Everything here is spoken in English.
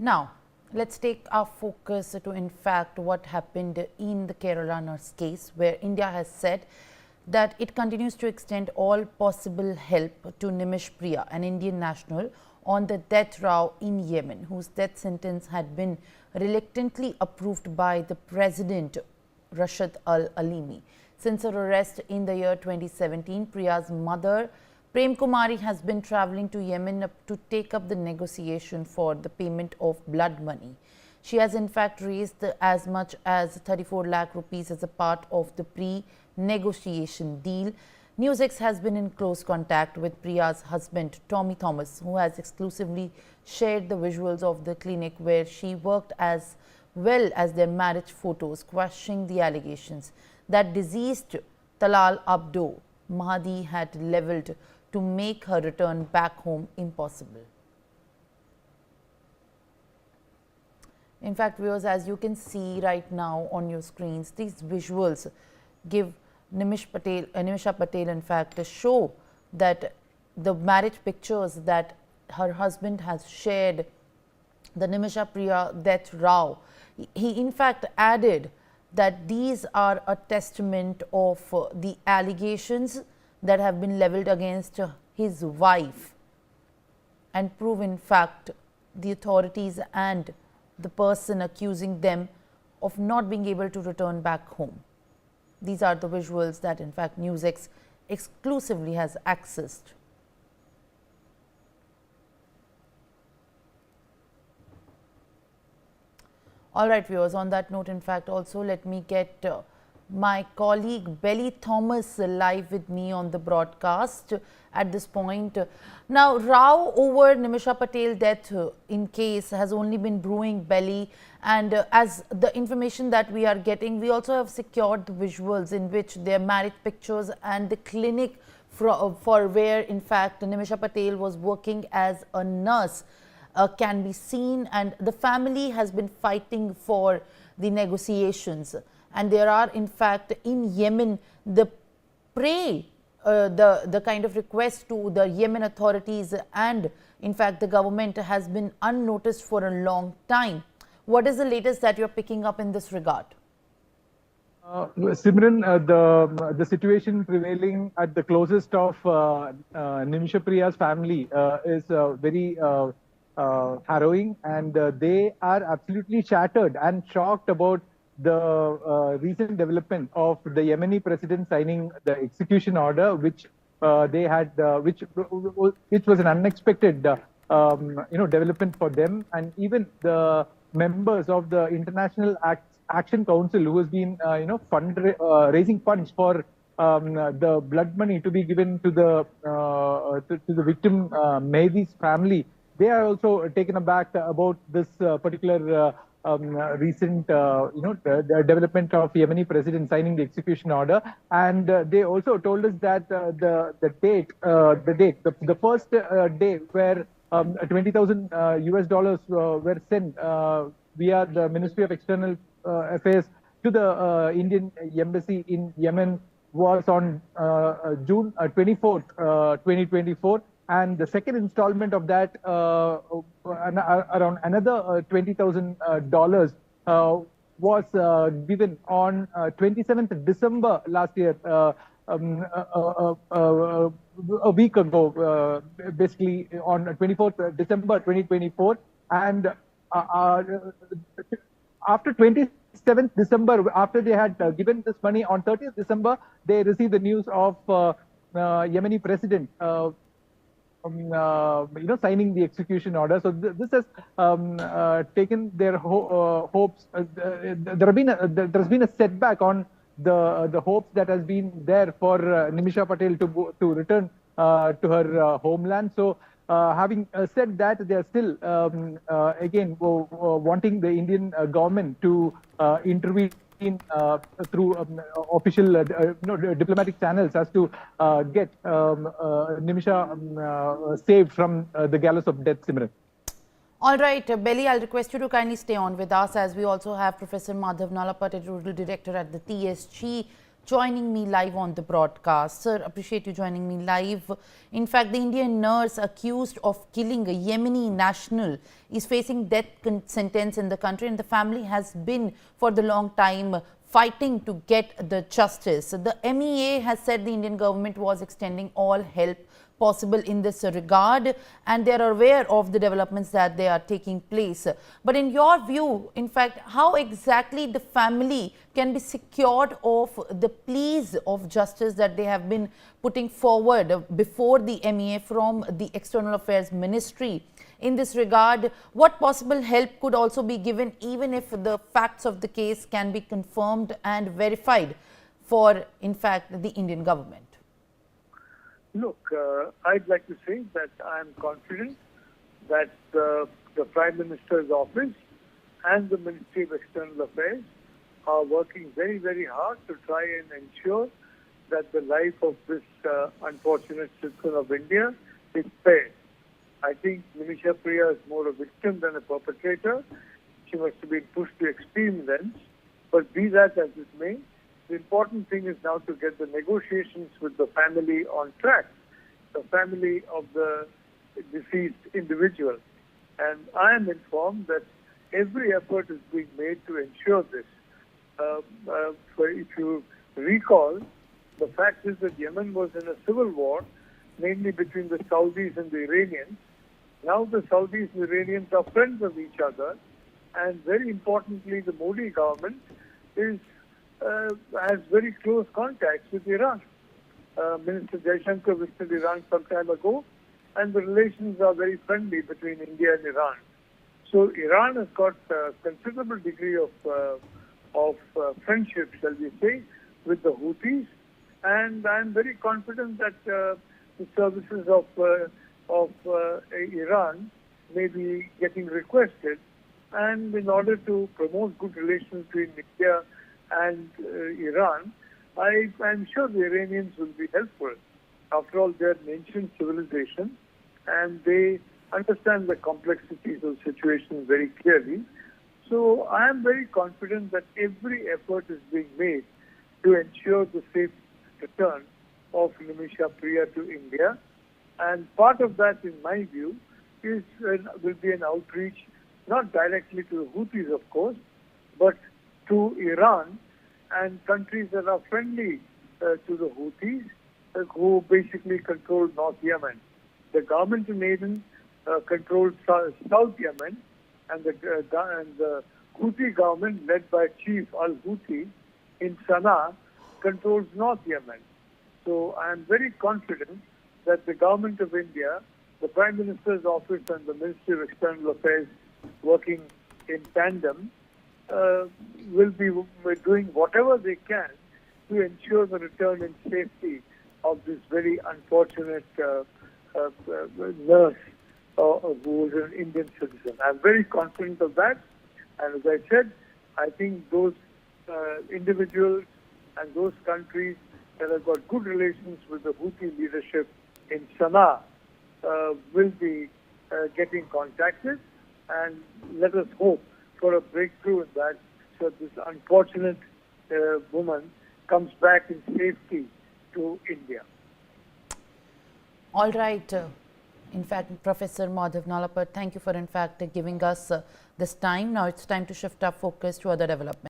Now, let's take our focus to, in fact, what happened in the Kerala nurse case, where India has said that it continues to extend all possible help to Nimish Priya, an Indian national on the death row in Yemen, whose death sentence had been reluctantly approved by the President Rashid Al Alimi. Since her arrest in the year 2017, Priya's mother Prem Kumari has been travelling to Yemen to take up the negotiation for the payment of blood money. She has in fact raised as much as 34 lakh rupees as a part of the pre-negotiation deal. NewsX has been in close contact with Priya's husband Tommy Thomas, who has exclusively shared the visuals of the clinic where she worked, as well as their marriage photos, questioning the allegations that deceased Talal Abdo Mahdi had levelled to make her return back home impossible. In fact, viewers, as you can see right now on your screens, these visuals give Nimisha Patel, in fact, show that the marriage pictures that her husband has shared, the Nimisha Priya death row. He in fact added that these are a testament of the allegations that have been levelled against his wife, and prove in fact the authorities and the person accusing them of not being able to return back home. These are the visuals that in fact NewsX exclusively has accessed. All right, viewers, on that note, in fact, also let me get my colleague Belly Thomas live with me on the broadcast at this point. Now, row over Nimisha Patel death in case has only been brewing, Belly, and as the information that we are getting, we also have secured the visuals in which their marriage pictures and the clinic for where in fact Nimisha Patel was working as a nurse can be seen, and the family has been fighting for the negotiations. And there are in fact in Yemen the kind of request to the Yemen authorities, and in fact the government has been unnoticed for a long time. What is the latest that you are picking up in this regard? Simran, the situation prevailing at the closest of Nimisha Priya's family is very harrowing, and they are absolutely shattered and shocked about the recent development of the Yemeni president signing the execution order, which they had, which was an unexpected, development for them, and even the members of the International Action Council, who has been, raising funds for the blood money to be given to the victim Mehdi's family. They are also taken aback about this particular recent, the development of Yemeni president signing the execution order, and they also told us that the first day where $20,000 US were sent via the Ministry of External Affairs to the Indian embassy in Yemen was on June 24th, 2024. And the second installment of that, around another $20,000, was given on 27th December last year, a week ago, basically on 24th December 2024. And after 27th December, after they had given this money on 30th December, they received the news of Yemeni president signing the execution order. So this has taken their hopes. There's been a setback on the hopes that has been there for Nimisha Patel to return to her homeland. So having said that, they are still again wanting the Indian government to intervene through official diplomatic channels as to get Nimisha saved from the gallows of death, Simran. All right, Belly, I'll request you to kindly stay on with us, as we also have Professor Madhav Nalapate, Rural Director at the TSG, joining me live on the broadcast. Sir, appreciate you joining me live. In fact, the Indian nurse accused of killing a Yemeni national is facing death sentence in the country, and the family has been for the long time fighting to get the justice. The MEA has said the Indian government was extending all help possible in this regard, and they are aware of the developments that they are taking place. But in your view, in fact, how exactly the family can be secured of the pleas of justice that they have been putting forward before the MEA from the External Affairs Ministry? In this regard, what possible help could also be given, even if the facts of the case can be confirmed and verified for, in fact, the Indian government? Look, I'd like to say that I'm confident that the Prime Minister's office and the Ministry of External Affairs are working very, very hard to try and ensure that the life of this unfortunate citizen of India is spared. I think Nimisha Priya is more a victim than a perpetrator. She must have been pushed to extreme lengths. But be that as it may, the important thing is now to get the negotiations with the family on track, the family of the deceased individual. And I am informed that every effort is being made to ensure this. If you recall, the fact is that Yemen was in a civil war, mainly between the Saudis and the Iranians. Now the Saudis and the Iranians are friends of each other, and very importantly, the Modi government has very close contacts with Iran. Minister Jaishankar visited Iran some time ago, and the relations are very friendly between India and Iran. So Iran has got a considerable degree of friendship, shall we say, with the Houthis, and I'm very confident that the services of Iran may be getting requested, and in order to promote good relations between India and Iran, I'm sure the Iranians will be helpful. After all, they're an ancient civilization, and they understand the complexities of the situation very clearly. So I am very confident that every effort is being made to ensure the safe return of Nimisha Priya to India. And part of that, in my view, will be an outreach, not directly to the Houthis, of course, but to Iran and countries that are friendly to the Houthis, who basically control North Yemen. The government in Aden controls South Yemen, and the Houthi government, led by Chief al-Houthi in Sana'a, controls North Yemen. So I am very confident that the government of India, the Prime Minister's office and the Ministry of External Affairs working in tandem, will be doing whatever they can to ensure the return in safety of this very unfortunate nurse who was an Indian citizen. I'm very confident of that. And as I said, I think those individuals and those countries that have got good relations with the Houthi leadership in Sana'a will be getting contacted, and let us hope for a breakthrough in that, so this unfortunate woman comes back in safety to India. All right. In fact, Professor Madhav Nalapad, thank you for, in fact, giving us this time. Now it's time to shift our focus to other developments.